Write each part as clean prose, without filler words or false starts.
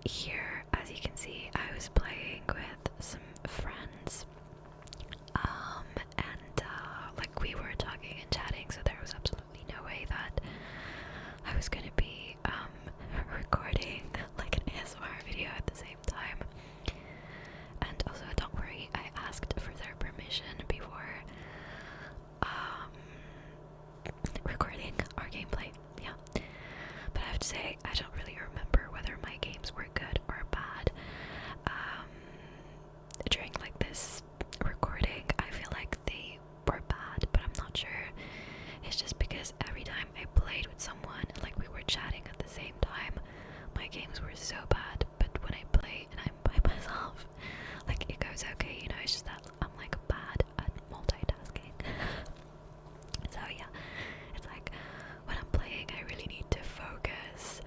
here, as you can see, I was playing with some friends, and like we were talking and chatting, so there was absolutely no way that I was gonna be recording like an ASMR video at the same time. And also, don't worry, I asked for their permission before recording our gameplay. Yeah, but I have to say, I don't really remember whether my games were good or bad. During like this recording, I feel like they were bad, but I'm not sure. It's just because every time I played with someone, like we were chatting at the same time, my games were so bad. But when I play and I'm by myself, like it goes okay, you know. It's just that I'm like bad at multitasking. So yeah, it's like when I'm playing, I really need to focus,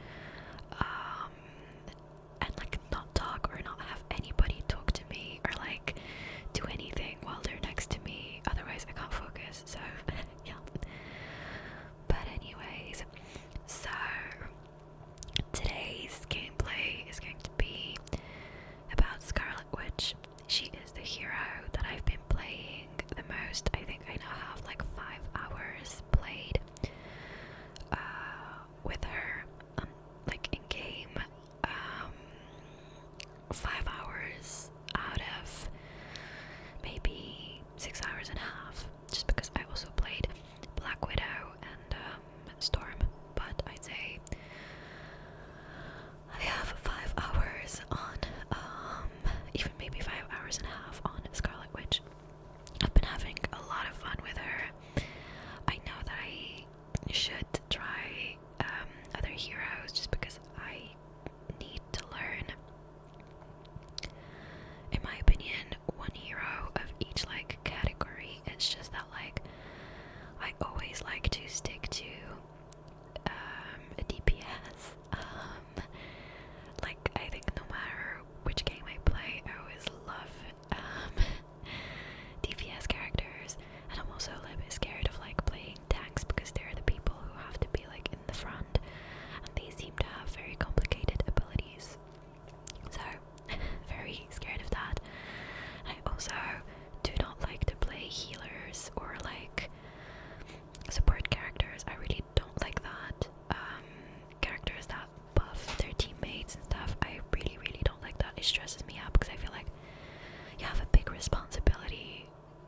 and like not talk or not have anybody talk to me or like do anything while they're next to me. Otherwise, I can't focus. So yeah. But anyways, so today's gameplay is going to be about Scarlet Witch. She is the hero that I've been playing the most. I think I now have like 5 hours played with her, like in game. 5 hours out of maybe 6 hours and a half, just because I also played Black Widow and Storm. But I'd say I have 5 hours on, even maybe 5 hours and a half on Scarlet Witch. I've been having a lot of fun with her. I know that I should try other heroes just because I need to learn. In my opinion, one hero of each like category. It's just that like I always like to stick to a DPS. Like I think no matter which game I play, I always love DPS characters, and I'm also a little bit scared of like playing tanks because they're the people who have to be like in the front, and they seem to have very complicated abilities. So very scared of that. I also do not like to play healers or like support characters. I really don't like that. Characters that buff their teammates and stuff, I really don't like that. It stresses me out because I feel like you have a big responsibility,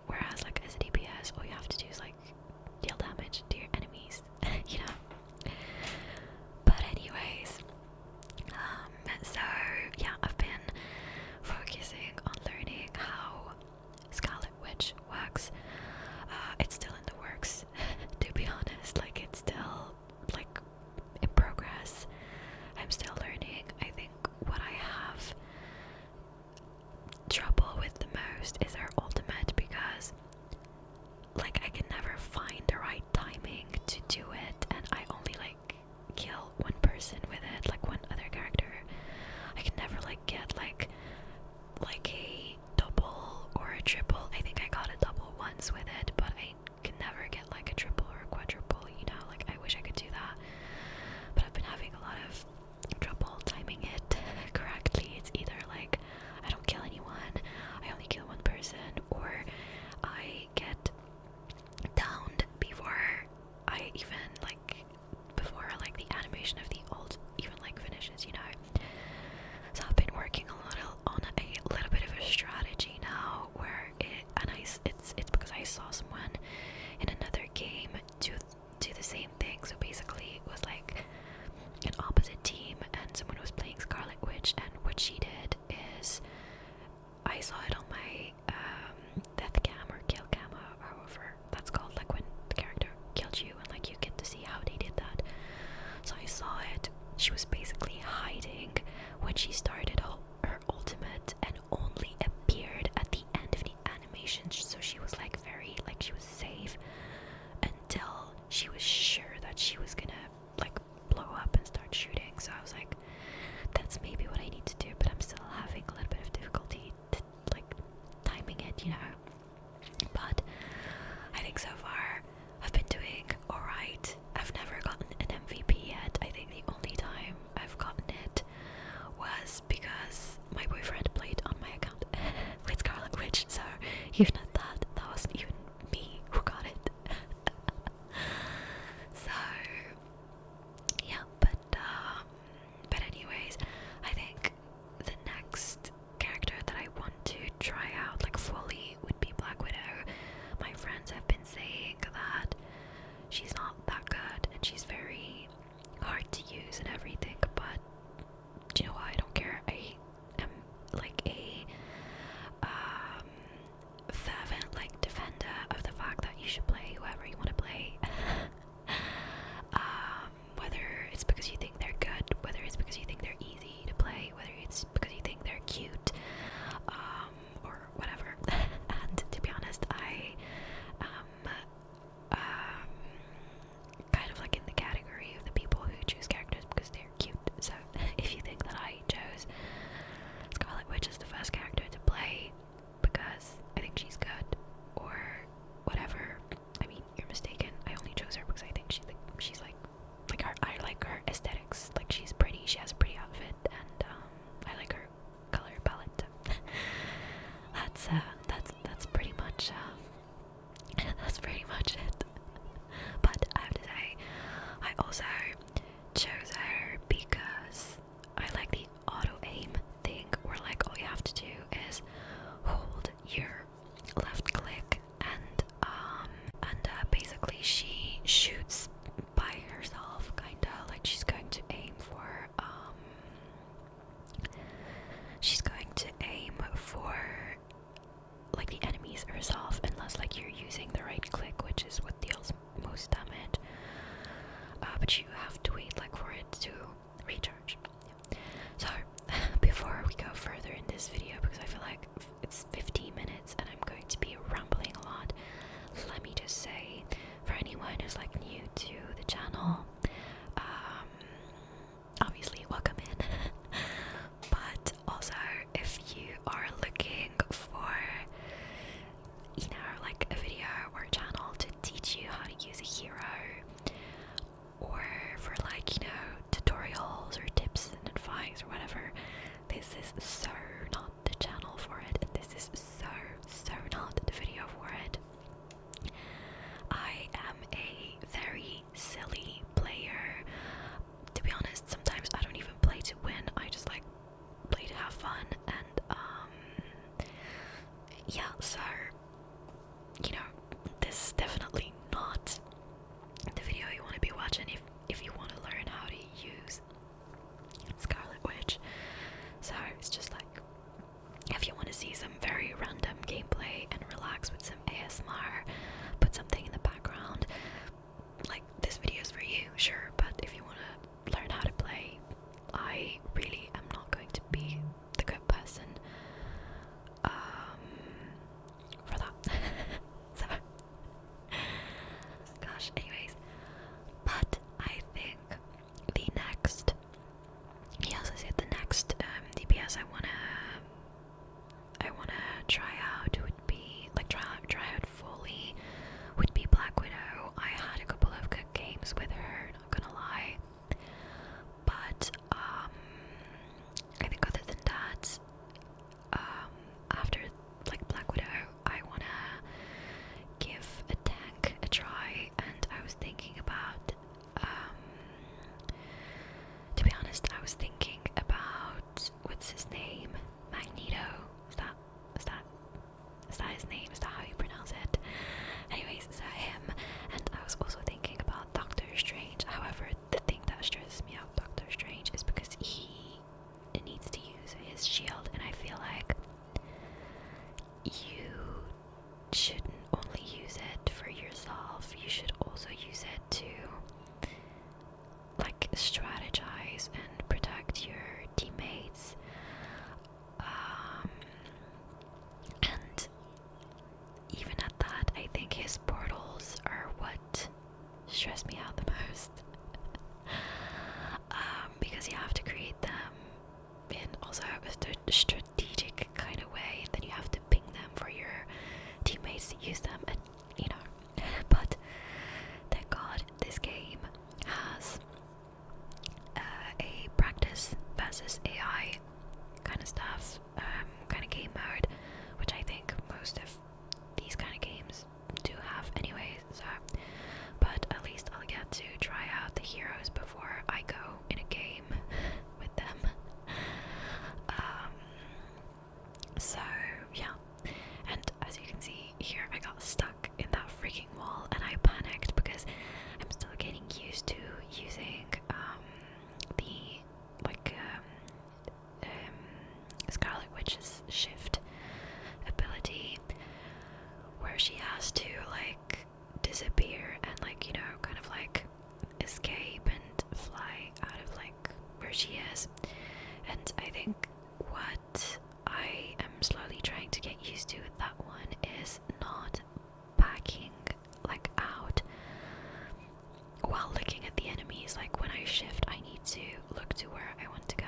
whereas like as a DPS, all you have to do is like deal damage to your enemies, you know. But anyways, so yeah, I've been focusing on learning how Scarlet Witch works. It's still in the works, to be honest. Like it's still like in progress. I'm still learning. I think what I have trouble with the most is her ultimate, because like I can never find the right timing to do it, and I only like kill one person with it, like one other character. I can never like get like a double or a triple. I think I got a double once with it, but I can never get like a triple or a quadruple, you know. Like I wish I could do that, but I've been having a lot of trouble timing it correctly. It's either like I don't kill anyone, I only kill one person, or I get downed before I even before the animation of the ult even like finishes, you know. So I've been working a little bit of a strategy now, where it's because I saw someone in another game do the same thing. So basically it was like an opposite team, and someone was playing Scarlet Witch, and what she did is I saw it on my death cam or kill cam, however that's called, like when the character killed you and like you get to see how they did that. So I saw it. She was basically hiding when she started her ultimate, and only appeared at the end of the animation. So she was like very she was safe until she was sure that she was gonna like blow up and start shooting. So I was like, that's maybe what I need to do, but I'm still having a little bit of difficulty like timing it, you know. But I think so far I've been doing alright. I've never gotten an MVP yet. I think the only time I've gotten it was see some very random gameplay and relax with some ASMR, put something in the background, like this video is for you, sure, but if you want to learn how to play, I really am not going to be the good person for that. So, gosh, anyways, but I think the next, he also said the next DPS I wanna try out would be like try out fully would be Black Widow. I had a couple of good games with her, not gonna lie, but I think other than that, after like Black Widow, I wanna give a tank a try, and I was thinking about to be honest, I was thinking about what's his name? Magneto. Is that his name? Is that how you pronounce it? Anyways, so him, and I was also thinking about Doctor Strange. However, the thing that stresses me out Doctor Strange is because he needs to use his shield, and I feel like you shouldn't only use it for yourself, you should also use it to like strategize and protect your teammates. And even at that, I think his portals are what stress me out the most. Because you have to create them in also a strategic kind of way, and then you have to ping them for your teammates to use them, and you know. But thank God this game has a practice versus AI kind of stuff, kind of game mode, which I think most of these kind of games do have anyways, so, but at least I'll get to try out the heroes before I go in a game with them. So yeah, and as you can see here, I got stuck in that freaking wall and I panicked because I'm still getting used to using the like Scarlet Witch's shift ability, where she has to like disappear and like, you know, kind of like escape and fly out of like where she is. And I think what I am slowly trying to get used to with that one is not backing like out while looking at the enemies. Like when I shift, I need to look to where I want to go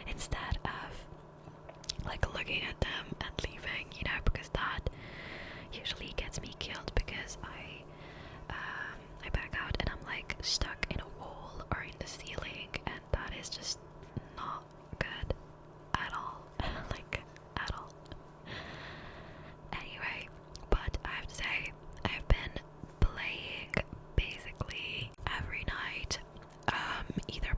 instead of like looking at them and leaving, you know, because that usually gets me killed, because I back out and I'm like stuck in a wall or in the ceiling, and that is just not good at all. Like at all. Anyway, but I have to say, I've been playing basically every night, either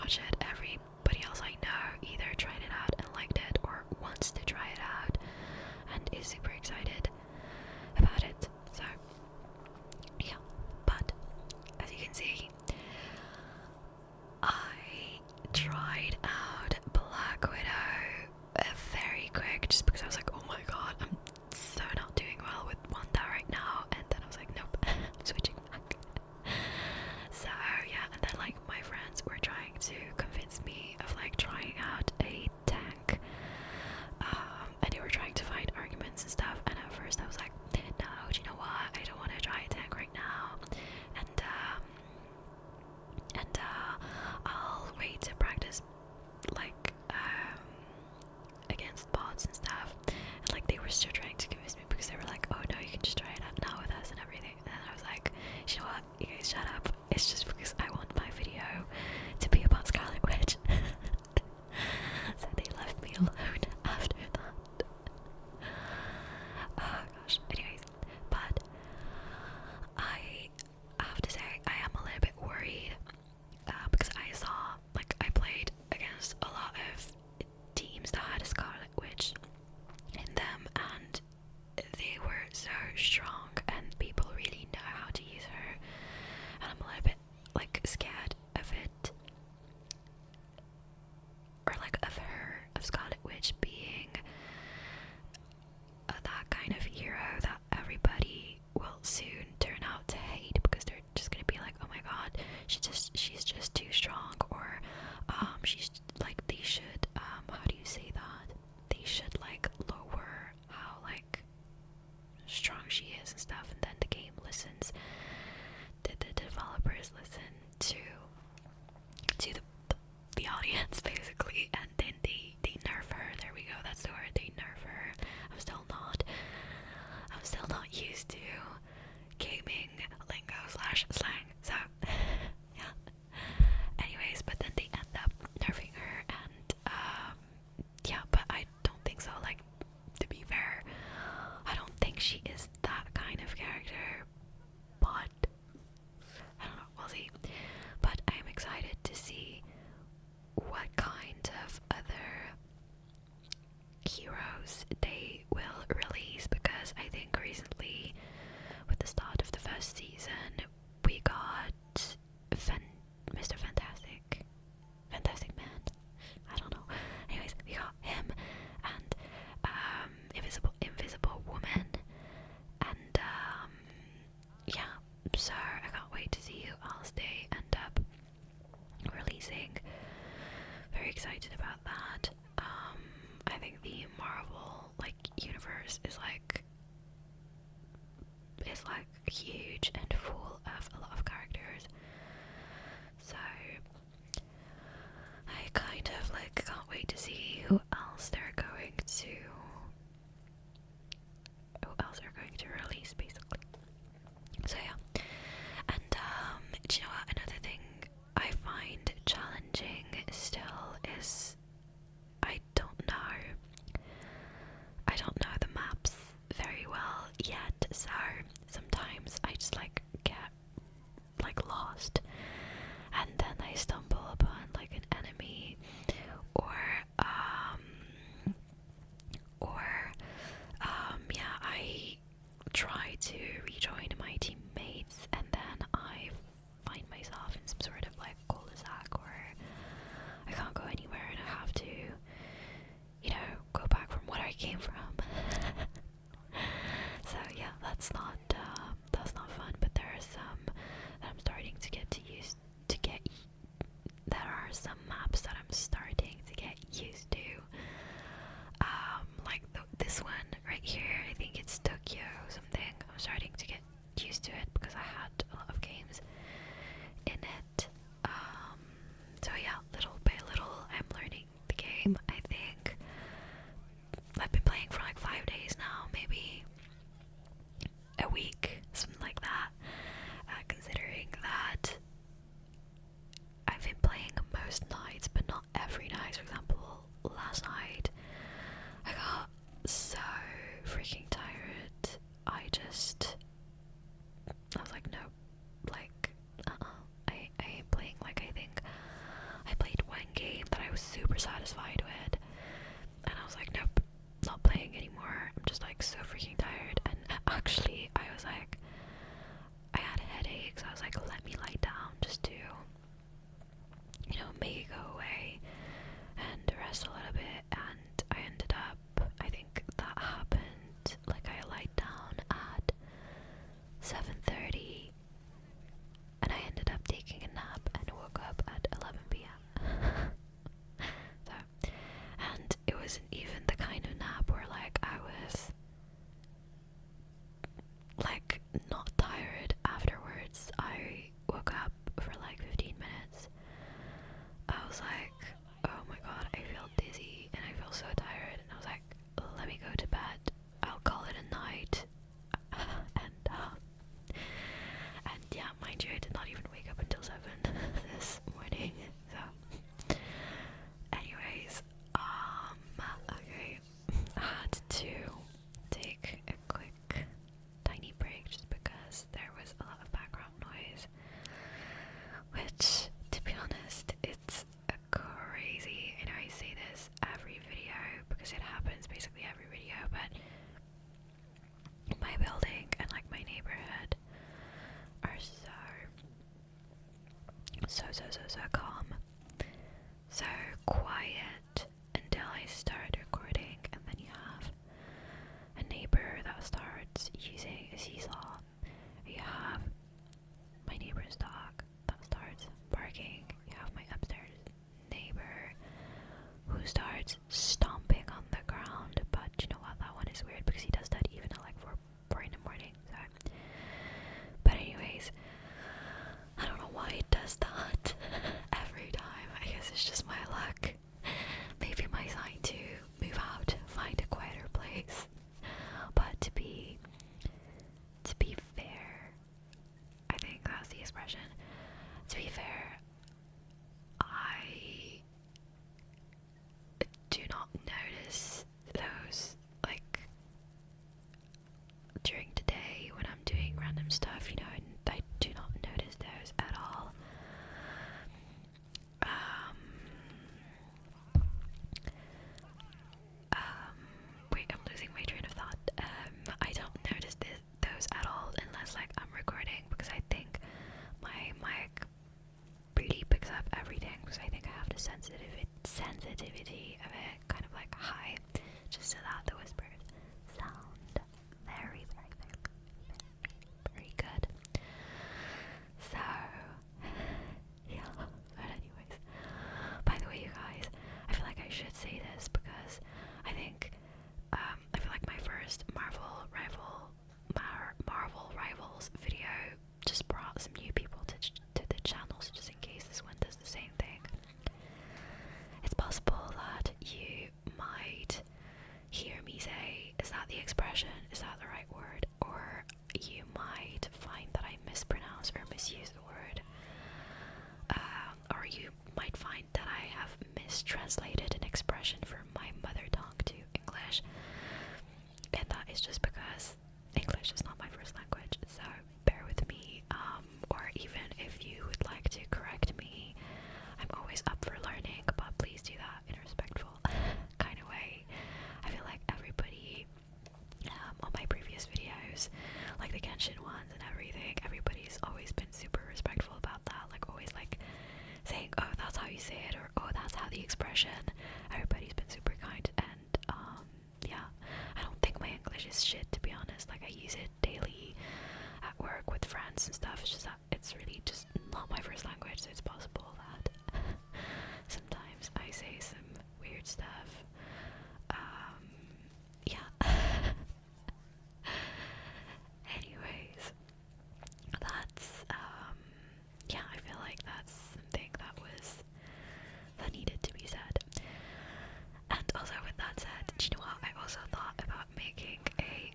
watch it. Everybody else I know either tried it out and liked it or wants to try it out and is super excited about it. So yeah, but as you can see, I tried out Black Widow very quick just because I was like, oh my god, I'm so not doing well with Wanda right now, and then I was like, nope, I'm switching back. So yeah, and then like my friends were trying to convince me of like trying out a tank, and they were trying to find arguments and stuff, and at first I was like, no, do you know what, I don't want to try a tank right now, and I'll wait to practice like against bots and stuff. And like they were still trying to convince me because they were like, oh no, you can just try it out now with us and everything. And I was like, you know what, you guys shut up, it's just because I want my video to be about Scarlet Witch. So they left me alone after that. Oh gosh, anyways, but I have to say I am a little bit worried because I saw, like, I played against a lot of teams that had a Scarlet Witch in them, and they were so strong, and people really know how to use her, and I'm a little bit, like, scared of it, or, like, of her, of Scarlet Witch being that kind of hero that everybody will soon turn out to hate, because they're just gonna be like, oh my god, she's just too strong, or she's like, they should how do you say that, they should like lower how like strong she is and stuff, and then the game listens, the developers listen to the audience basically, and then they nerf her. There we go, that's the word, they nerf her. I'm still not used to gaming lingo slash slang, so yeah. Anyways, but then they end up nerfing her, and yeah, but I don't think so. Like, to be fair, I don't think she is that kind of character, but I don't know, we'll see. But I'm excited to see what kind of other heroes they will release, because I think recently, with the start of the first season, we got Mr. Fantastic Man, I don't know, anyways, we got him, and Invisible Woman, and yeah, so I can't wait to see who else they end up releasing. Very excited about that. I think the Marvel like universe is like huge and full of a lot of characters. So I kind of like can't wait to see who else they're going to release basically. So yeah. And do you know what, another thing I find challenging still is I don't know the maps very well yet, so sometimes I just like get like lost, and then I stumble upon like an enemy, or yeah, I try to rejoin my teammates, and then I find myself in some sort of like cul-de-sac where I can't go anywhere, and I have to, you know, go back from what I came from. So yeah, that's not fun, but there are some that I'm starting to get there are some maps that I'm starting to get used to. Like this one right here, I think it's Tokyo something. I'm starting to get used to it because I had a lot of games in it. So yeah, little by little, I'm learning the game. I think I've been playing for like 5 days now, maybe a week, something like that. Considering that I've been playing most nights, but not every night. For example, last night I got so freaking tired. I was like, no, like, I ain't playing. Like, I think I played was like, oh my god, I feel dizzy and I feel so tired, and I was like, let me go to bed, I'll call it a night. And yeah, mind you, I did not even wake up until 7 this morning, so anyways, okay, I had to take a quick tiny break just because there was a lot of background noise, which, to be honest, it's crazy. I know I say this every video because it happens basically every video, but my building and like my neighborhood are so calm, so quiet until I start recording, and then you have a neighbor that starts using a seesaw. You have my neighbor's dog that starts barking. You have my upstairs neighbor who starts stomping on the ground, but you know what, that one is weird because he does that even at like 4 in the morning, so. But anyways, I don't know why it does that every time. I guess it's just my luck. Maybe my sign to move out, find a quieter place. But to be fair, I think that's the expression. To be fair, I do not notice those, like, during the day when I'm doing random stuff, you know, and I do not notice those at all. Wait, I'm losing my train of thought. I don't notice those at all unless like I'm recording, because I think my mic really picks up everything, because I think I have the sensitivity of it kind of like high, just so that the whispers sound very good. So yeah, but anyways, by the way, you guys, I feel like I should say this because I think I feel like my first Marvel Rivals video just brought some new people to the channel, so just in case this one does the same thing, it's possible that you might hear me say, is that the expression, is that the right word, or you might find that I mispronounce or misuse the word, or you might find that I have mistranslated an expression from my mother tongue to English, and that is just because English is not my first language, so bear with me, or even if you would like to correct me, I'm always up for learning, but please do that in a respectful kind of way. I feel like everybody on my previous videos, like the Genshin ones and everything, everybody's always been super respectful about that, like always like saying, oh, that's how you say it, or oh, that's how the expression. Everybody's been super kind, and yeah, I don't think my English is shit, to be honest. Like, I use it daily at work with friends and stuff. It's just that it's really just not my first language, so it's possible that sometimes I say some weird stuff. Yeah. Anyways, that's yeah, I feel like that's something that needed to be said. And also, with that said, do you know what? I also thought about making a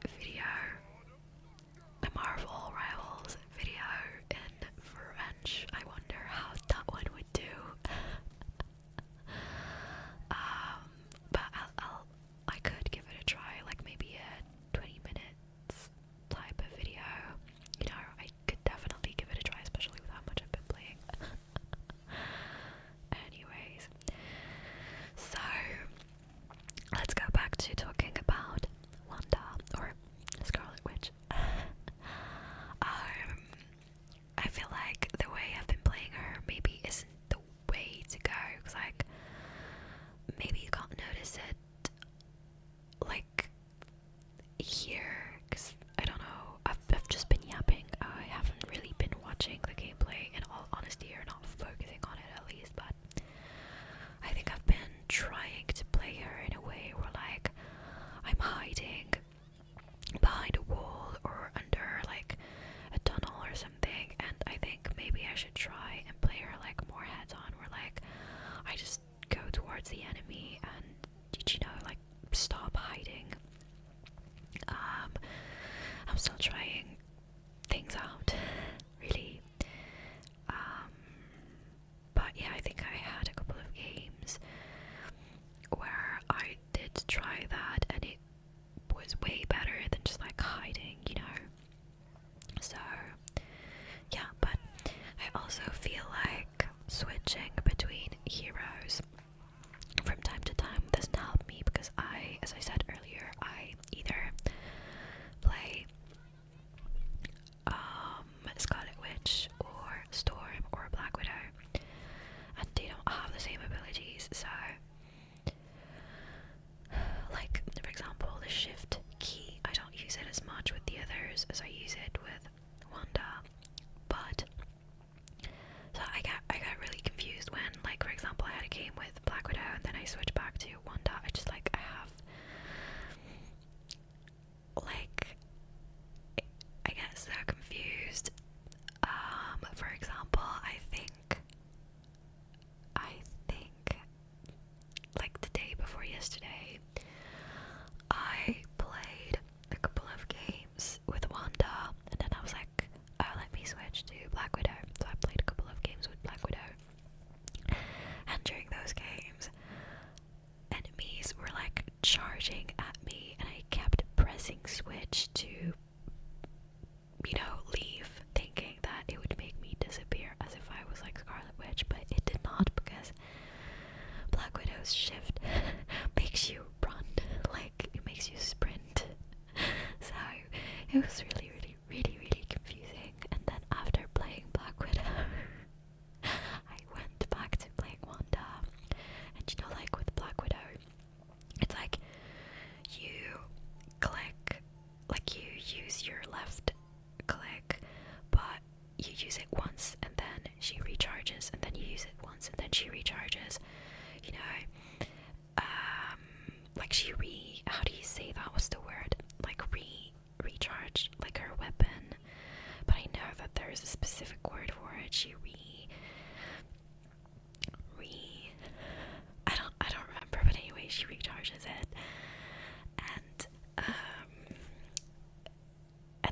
Marvel Rivals video in charging at me, and I kept pressing switch to, leave, thinking that it would make me disappear as if I was like Scarlet Witch, but it did not, because Black Widow's shift makes you run, like it makes you sprint. So it was really, really, really, really confusing. And then after playing Black Widow, I went back to playing Wanda. And like with Black Widow, it's like you click, like you use your left click, but you use it once and then she recharges, and then you use it once and then she recharges. Like how do you say that was the word? Like recharge, like her weapon. But I know that there is a specific word for it. She I don't remember, but anyway, she recharges it. And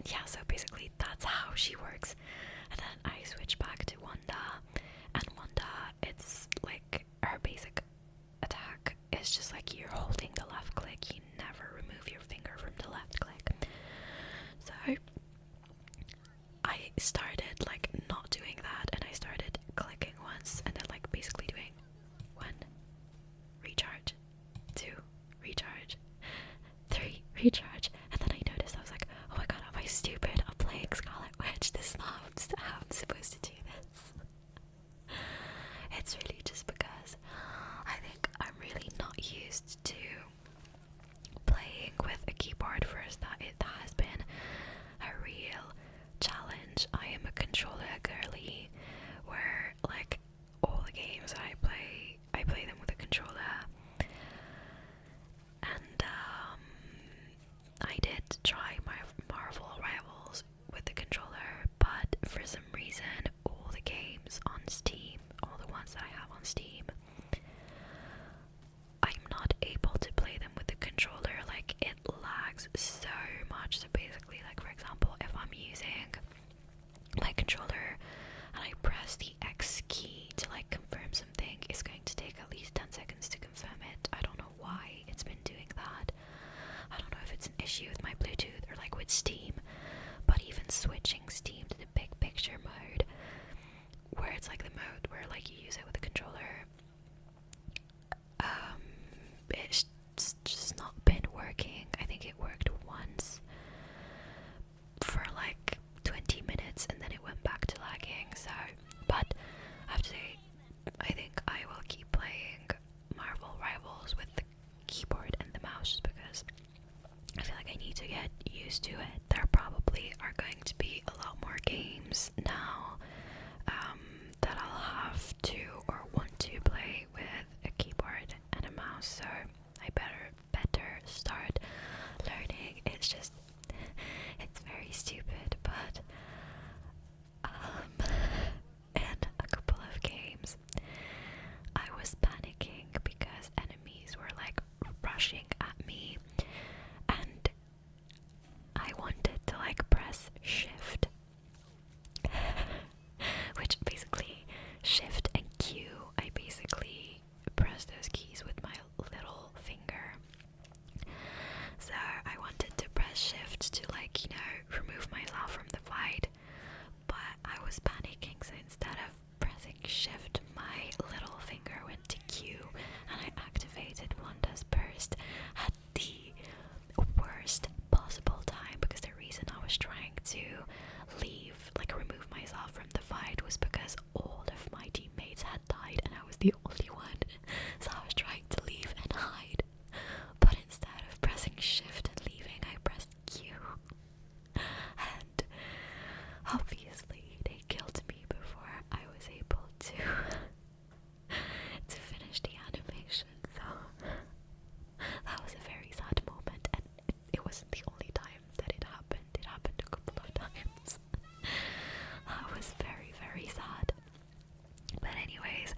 yeah, so basically that's how she works. And then I switch back to Wanda, and Wanda, it's like her basic attack is just like you're holding the left click, you never remove your finger from the left click. So I started like not doing that, and I started clicking once and then like basically doing 1 recharge, 2 recharge, 3 recharge, and then I noticed, I was like, oh my god, am I stupid? I'm playing Scarlet Witch, this is not how I'm supposed to do this. It's really just because I think I'm really not used to playing with a keyboard first, that it has been a real challenge. I am a controller girly, where like all the games I play them with a controller. And I did try my Marvel Rivals with the controller, but for some reason all the games on Steam, all the ones that I have on Steam, I'm not able to play them with the controller. Like it lags so much. So basically, like for example, if I'm using my controller and I press the X key to like confirm something, it's going to take at least 10 seconds to confirm it. I don't know why it's been doing that. I don't know if it's an issue with my Bluetooth or like with Steam, but even switching Steam to the big picture mode, where it's like the mode where like you use it with a controller, it's just not been working. I think it worked once for like 20 minutes and then it went back to lagging. So, but I have to say, I think I will keep playing Marvel Rivals with the keyboard and the mouse, just because I feel like I need to get used to it. There probably are going to be a lot more games now that I'll have to or want to play with a keyboard and a mouse, so I better start learning. It's just, it's very stupid, but in a couple of games I was panicking because enemies were like rushing at me, and I wanted to like press shift, which basically shift and Q, I basically press those keys with my little finger. So I wanted to press shift to like, remove myself from the fight, but I was panicking, so instead of pressing shift, my little finger went to Q, and I activated Wanda's burst at the worst possible time, because the reason I was trying to leave, like remove myself from the fight, was because all of my teammates had died and I was the only one. So I was trying to leave and hide, but instead of pressing shift and leaving, I pressed Q, and obviously they killed me before I was able to finish the animation. So that was a very sad moment, and it wasn't the only time that it happened. It happened a couple of times. That was very, very sad. But anyways,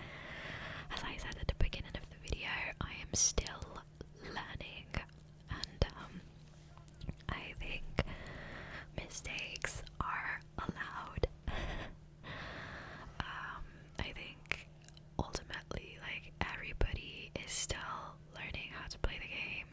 as I said at the beginning of the video, I am still learning, and I think mistakes are allowed. I think ultimately, like, everybody is still learning how to play the game.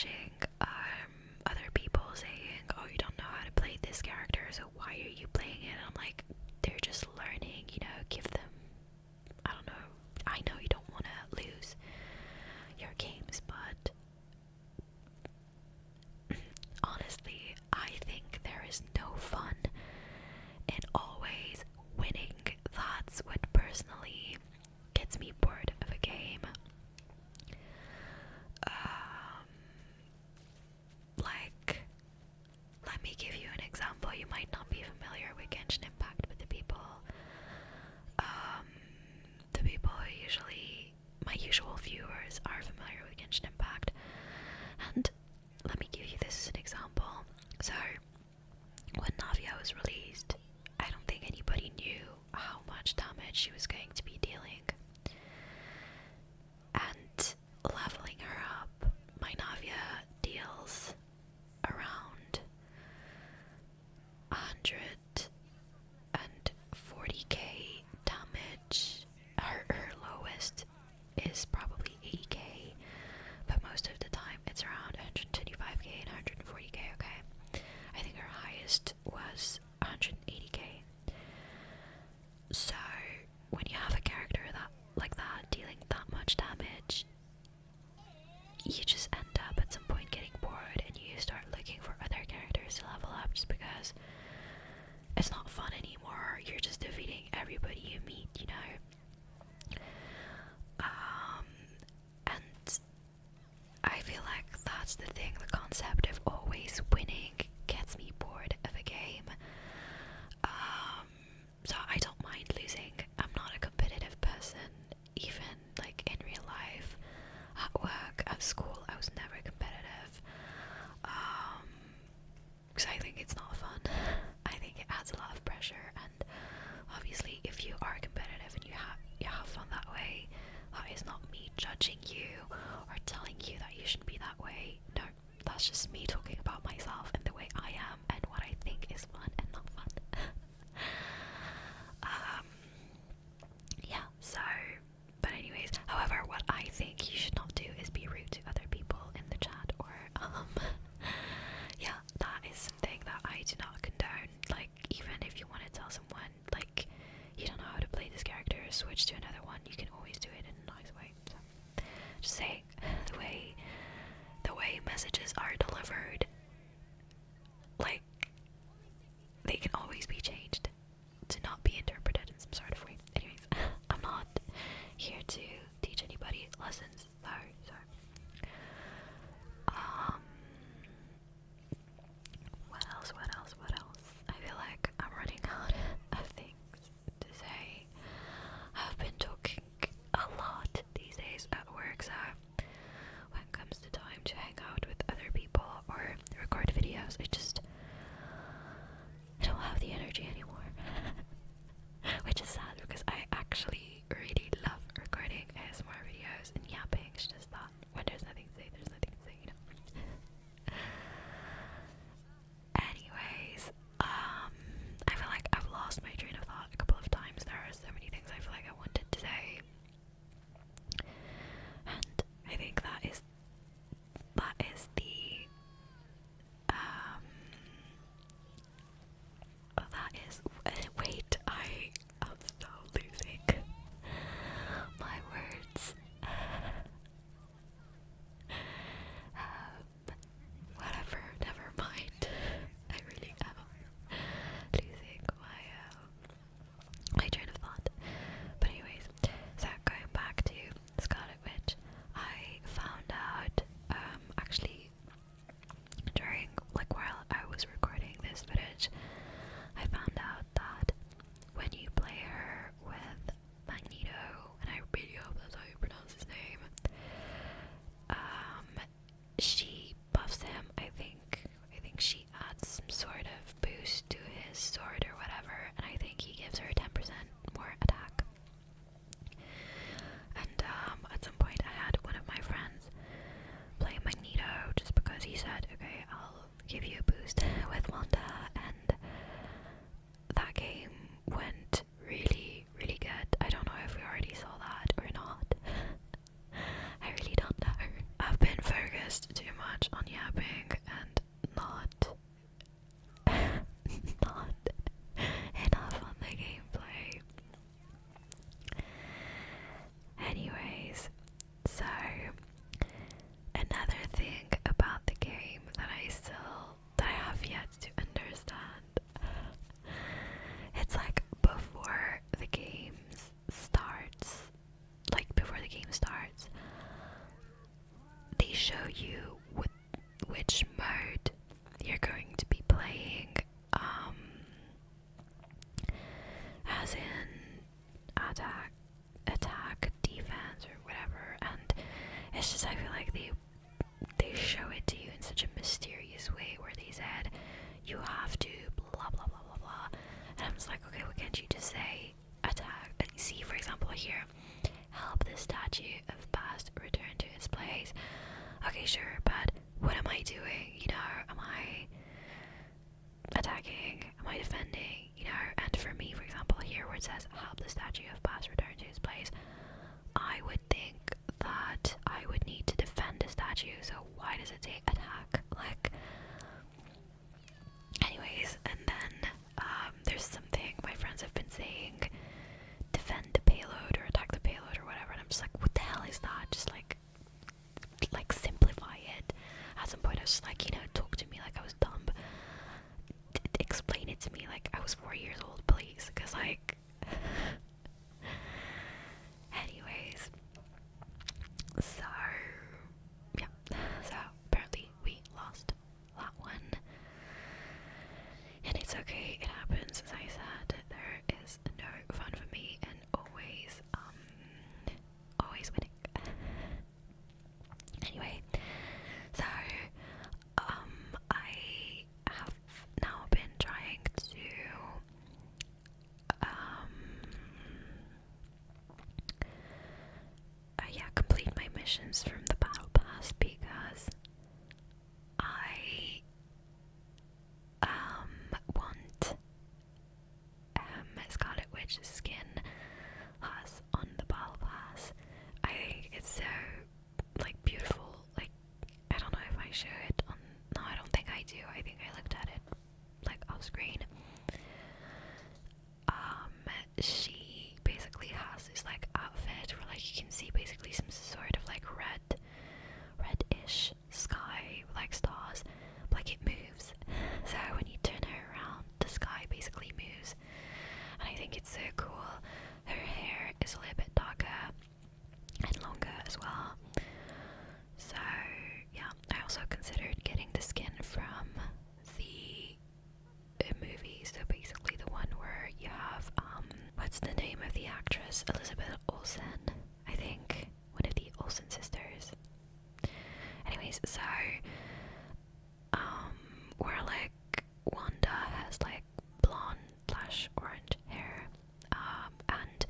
bashing other people, saying, oh, you don't know how to play this character, so why are you playing it? And I'm like, they're just learning, you know, give them, I don't know, I know you don't want to lose your games, but honestly, I think there is no fun in always winning. That's what personally gets me bored of a game. Like, let me give you an example. You might not be familiar with Genshin Impact, but the people who usually, my usual viewers are familiar with Genshin Impact. And let me give you this as an example. So, when Navia was released, I don't think anybody knew how much damage she was going to be dealing. And leveling her up, my Navia deals around 140k damage. Her lowest is probably 80k, but most of the time it's around 125k and 140k, okay? I think her highest was 180k. So when you have a character like that dealing that much damage, you just end up at some point getting bored and you start looking for other characters to level up, just because it's not fun anymore. You're just defeating everybody you meet, you know. And I feel like that's the thing, the concept of always winning gets me bored of a game. So I don't mind losing. I'm not a competitive person, even like in real life. At work, at school, I was never competitive. Because I think it's not fun. I think it adds a lot of pressure, and obviously if you are competitive and you have fun that way, that is not me judging you or telling you that you shouldn't be that way. No, that's just me talking about myself and the way I am and what I think is fun and not fun. Yeah, so, but anyways, however, what I think you should not do is be rude to other people in the chat, or yeah, that is something that I do not condone. Like, even if you want to tell someone, like, you don't know how to play this character, switch to another one, you can always do it in a nice way. So, just saying, the way messages are delivered, like, they can always be changed to not be interpreted in some sort of way. Anyways, I'm not here to teach anybody lessons, sorry. What else? I feel like I'm running out of things to say. I've been talking a lot these days at work, so when it comes to time to hang out with other people or record videos, I don't have the energy anymore. Which is sad, because I actually really love recording it's just I feel like they show it to you in such a mysterious way where they said you have to blah blah blah blah blah, and I'm just like, okay, well, can't you just say attack? See, for example, here, help the statue of past return to its place. Okay, sure, but what am I doing? You know, am I attacking? Am I defending? You know, and for me, for example, here where it says help the statue of past return to its place, I would think that I would need to defend the statue, so why does it say attack? Like, anyways, and then there's something my friends have been saying, defend the payload or attack the payload or whatever, and I'm just like, what the hell is that? Just like simplify it. At some point I was just like, you know, talk to me like I was dumb. Explain it to me like I was 4 years old, please, because like anyways, so yeah, so apparently we lost that one, and it's okay, it happens. As I said, there is no fun for me and always winning. Anyway, so I have now been trying to complete my missions from the battle pass because I want Scarlet Witch's skin has on the battle pass. I think it's so like beautiful. Like, I don't know if I show it on. No, I don't think I do. I think I looked at it like off screen. She basically has this like outfit where like you can see basically some sort of like reddish sky with like stars, but, like it moves. So when you turn her around, the sky basically moves, and I think it's so cool. Her hair is a little bit darker and longer as well. So yeah, I also considered getting the skin from the movie. So basically the one where you have what's the name of the actress? Elizabeth Olsen, I think, one of the Olsen sisters. Anyways, so where like Wanda has like blonde / orange hair, and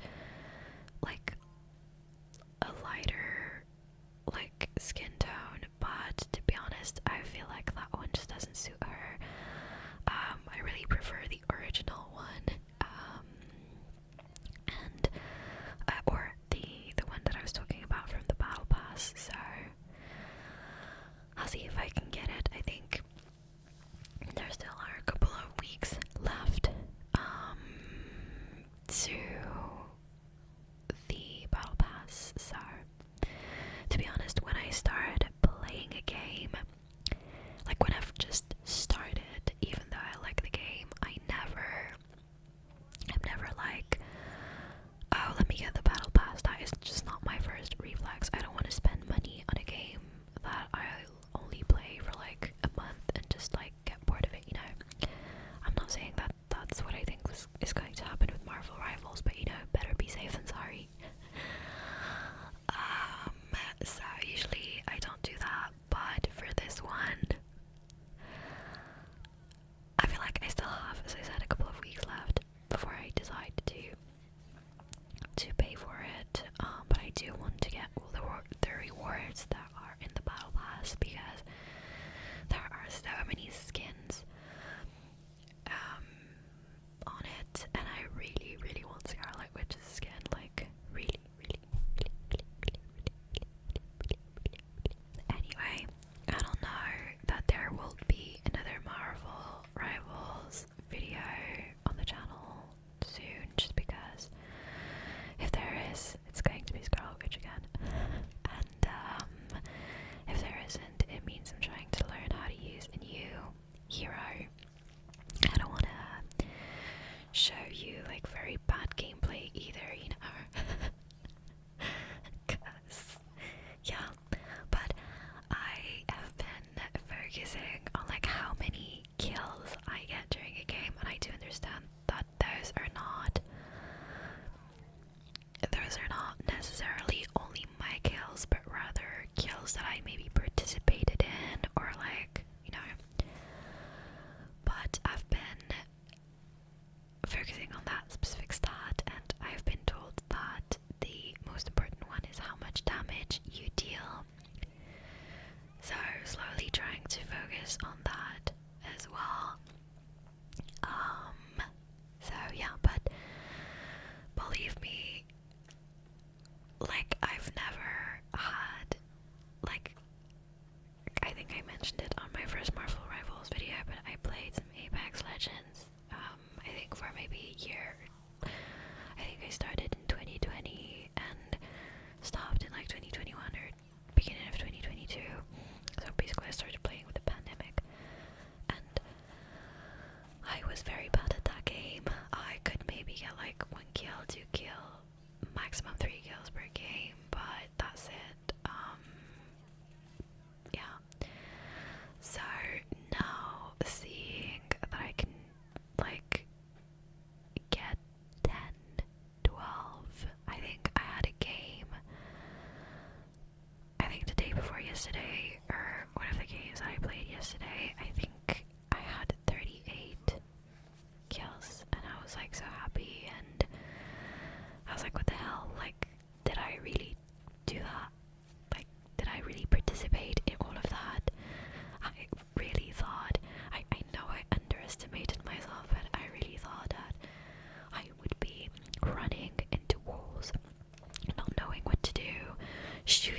like a lighter like skin tone, but to be honest, I feel like that one just doesn't suit her. I really prefer the original one, and or the one that I was talking about from the battle pass. So I'll see if I can get it. I think there still are a couple of weeks left to the battle pass. So to be honest, when I started playing a game, like when I've just started, even though I like the game, I'm never like, oh, let me get the battle pass. That is just not my first reflex. I don't want to spend money on a game that I'll only play for like a month and just like get bored of it, you know. I'm not saying that that's what I think is going to happen with Marvel Rivals, but you know, better be safe than sorry. So usually I don't do that, but for this one, I feel like I still have, as I said, a couple of weeks left before I decide to pay for it. But I do want to get all the rewards that are in the battle pass because there are so many skins on it, and I really, really want Scarlet Witch's skin, like really. Anyway, I don't know that there will be another Marvel Rivals video on the channel soon, just because if there is, it's going to be Scarlet Witch again. And if there isn't, it means I'm trying to learn how to use a new hero shoot